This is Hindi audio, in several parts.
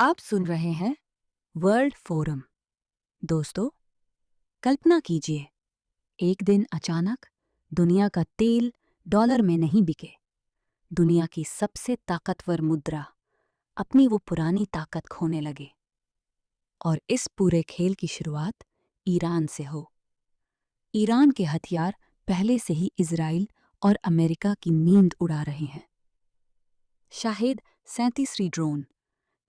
आप सुन रहे हैं वर्ल्ड फोरम। दोस्तों, कल्पना कीजिए, एक दिन अचानक दुनिया का तेल डॉलर में नहीं बिके। दुनिया की सबसे ताकतवर मुद्रा अपनी वो पुरानी ताकत खोने लगे। और इस पूरे खेल की शुरुआत ईरान से हो। ईरान के हथियार पहले से ही इजराइल और अमेरिका की नींद उड़ा रहे हैं। Shahed 37 drone,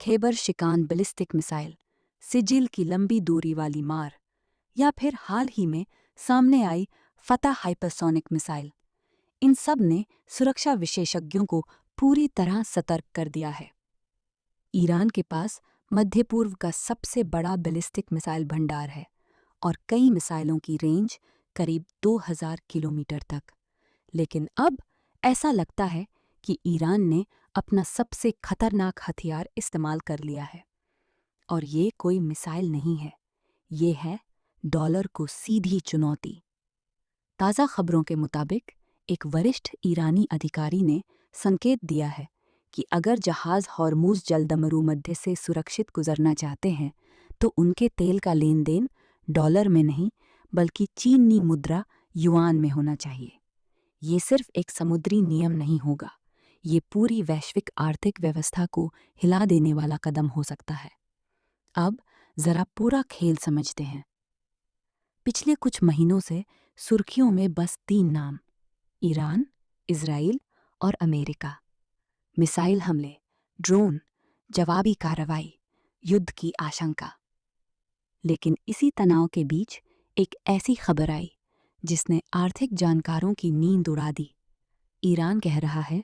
Kheibar Shekan ballistic missile, Sejjil की लंबी दूरी वाली मार, या फिर हाल ही में सामने आई फतह हाइपरसोनिक मिसाइल, इन सब ने सुरक्षा विशेषज्ञों को पूरी तरह सतर्क कर दिया है। ईरान के पास मध्य पूर्व का सबसे बड़ा बैलिस्टिक मिसाइल भंडार है और कई मिसाइलों की रेंज करीब 2000 किलोमीटर तक। लेकिन अब ऐसा लगता है कि ईरान ने अपना सबसे खतरनाक हथियार इस्तेमाल कर लिया है। और ये कोई मिसाइल नहीं है, ये है डॉलर को सीधी चुनौती। ताज़ा खबरों के मुताबिक एक वरिष्ठ ईरानी अधिकारी ने संकेत दिया है कि अगर जहाज़ हॉर्मुज़ जलदमरू मध्य से सुरक्षित गुजरना चाहते हैं तो उनके तेल का लेन देन डॉलर में नहीं बल्कि चीनी मुद्रा युआन में होना चाहिए। ये सिर्फ एक समुद्री नियम नहीं होगा, ये पूरी वैश्विक आर्थिक व्यवस्था को हिला देने वाला कदम हो सकता है। अब जरा पूरा खेल समझते हैं। पिछले कुछ महीनों से सुर्खियों में बस 3 नाम: ईरान, इजराइल और अमेरिका। मिसाइल हमले, ड्रोन, जवाबी कार्रवाई, युद्ध की आशंका। लेकिन इसी तनाव के बीच एक ऐसी खबर आई जिसने आर्थिक जानकारों की नींद उड़ा दी। ईरान कह रहा है,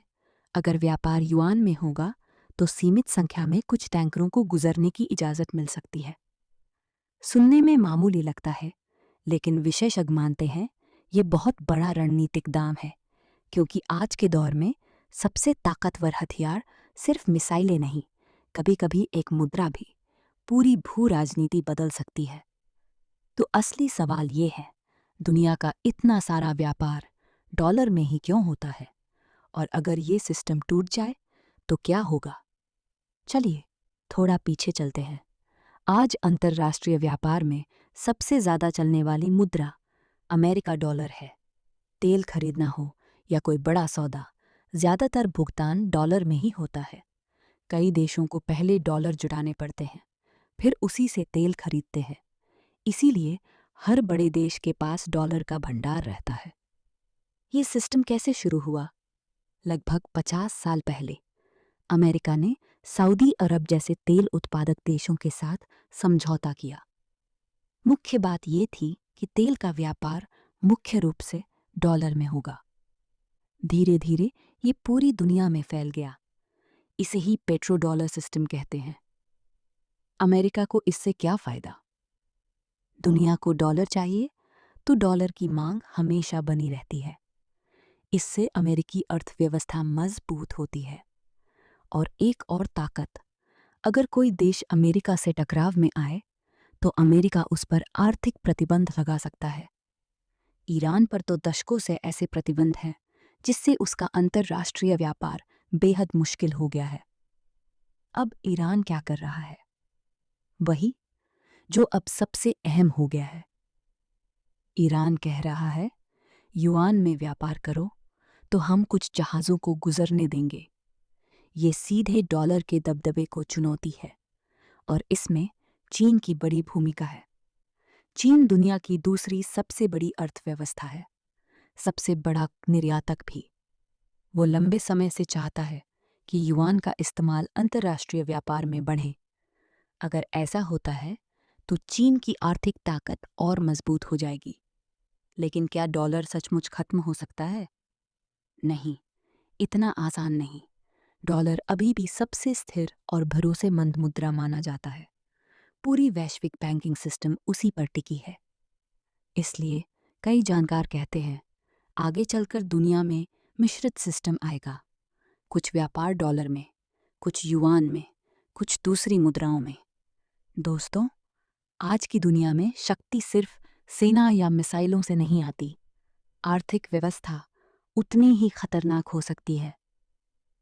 अगर व्यापार युआन में होगा तो सीमित संख्या में कुछ टैंकरों को गुजरने की इजाज़त मिल सकती है। सुनने में मामूली लगता है, लेकिन विशेषज्ञ मानते हैं ये बहुत बड़ा रणनीतिक दाम है, क्योंकि आज के दौर में सबसे ताकतवर हथियार सिर्फ मिसाइलें नहीं, कभी-कभी एक मुद्रा भी पूरी भू राजनीति बदल सकती है। तो असली सवाल ये है, दुनिया का इतना सारा व्यापार डॉलर में ही क्यों होता है? और अगर ये सिस्टम टूट जाए तो क्या होगा? चलिए थोड़ा पीछे चलते हैं। आज अंतर्राष्ट्रीय व्यापार में सबसे ज़्यादा चलने वाली मुद्रा अमेरिका डॉलर है। तेल खरीदना हो या कोई बड़ा सौदा, ज़्यादातर भुगतान डॉलर में ही होता है। कई देशों को पहले डॉलर जुटाने पड़ते हैं, फिर उसी से तेल खरीदते हैं। इसीलिए हर बड़े देश के पास डॉलर का भंडार रहता है। ये सिस्टम कैसे शुरू हुआ? लगभग 50 साल पहले अमेरिका ने सऊदी अरब जैसे तेल उत्पादक देशों के साथ समझौता किया। मुख्य बात यह थी कि तेल का व्यापार मुख्य रूप से डॉलर में होगा। धीरे धीरे ये पूरी दुनिया में फैल गया। इसे ही पेट्रो डॉलर सिस्टम कहते हैं। अमेरिका को इससे क्या फायदा? दुनिया को डॉलर चाहिए तो डॉलर की मांग हमेशा बनी रहती है। इससे अमेरिकी अर्थव्यवस्था मजबूत होती है। और एक और ताकत, अगर कोई देश अमेरिका से टकराव में आए तो अमेरिका उस पर आर्थिक प्रतिबंध लगा सकता है। ईरान पर तो दशकों से ऐसे प्रतिबंध हैं जिससे उसका अंतर्राष्ट्रीय व्यापार बेहद मुश्किल हो गया है। अब ईरान क्या कर रहा है? वही जो अब सबसे अहम हो गया है। ईरान कह रहा है, युआन में व्यापार करो तो हम कुछ जहाज़ों को गुजरने देंगे। ये सीधे डॉलर के दबदबे को चुनौती है और इसमें चीन की बड़ी भूमिका है। चीन दुनिया की दूसरी सबसे बड़ी अर्थव्यवस्था है, सबसे बड़ा निर्यातक भी। वो लंबे समय से चाहता है कि युआन का इस्तेमाल अंतर्राष्ट्रीय व्यापार में बढ़े। अगर ऐसा होता है तो चीन की आर्थिक ताकत और मजबूत हो जाएगी। लेकिन क्या डॉलर सचमुच खत्म हो सकता है? नहीं, इतना आसान नहीं। डॉलर अभी भी सबसे स्थिर और भरोसेमंद मुद्रा माना जाता है। पूरी वैश्विक बैंकिंग सिस्टम उसी पर टिकी है। इसलिए कई जानकार कहते हैं, आगे चलकर दुनिया में मिश्रित सिस्टम आएगा। कुछ व्यापार डॉलर में, कुछ युआन में, कुछ दूसरी मुद्राओं में। दोस्तों, आज की दुनिया में शक्ति सिर्फ सेना या मिसाइलों से नहीं आती। आर्थिक व्यवस्था उतनी ही खतरनाक हो सकती है।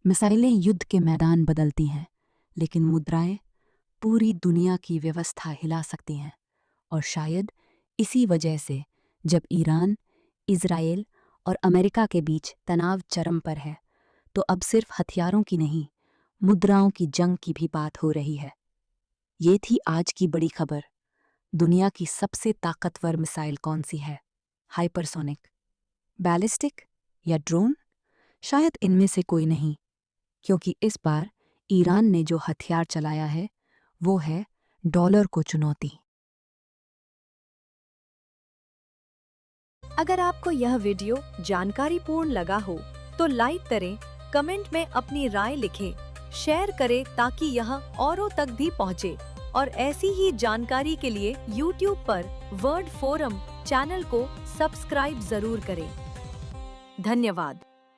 मिसाइलें युद्ध के मैदान बदलती हैं, लेकिन मुद्राएं पूरी दुनिया की व्यवस्था हिला सकती हैं। और शायद इसी वजह से जब ईरान, इज़राइल और अमेरिका के बीच तनाव चरम पर है, तो अब सिर्फ हथियारों की नहीं, मुद्राओं की जंग की भी बात हो रही है। ये थी आज की बड़ी खबर। दुनिया की सबसे ताकतवर मिसाइल कौन सी है? हाइपरसोनिक, बैलिस्टिक या ड्रोन? शायद इनमें से कोई नहीं, क्योंकि इस बार ईरान ने जो हथियार चलाया है वो है डॉलर को चुनौती। अगर आपको यह वीडियो जानकारीपूर्ण लगा हो तो लाइक करें, कमेंट में अपनी राय लिखें, शेयर करें ताकि यह औरों तक भी पहुंचे। और ऐसी ही जानकारी के लिए YouTube पर वर्ल्ड फोरम चैनल को सब्सक्राइब जरूर करें। धन्यवाद।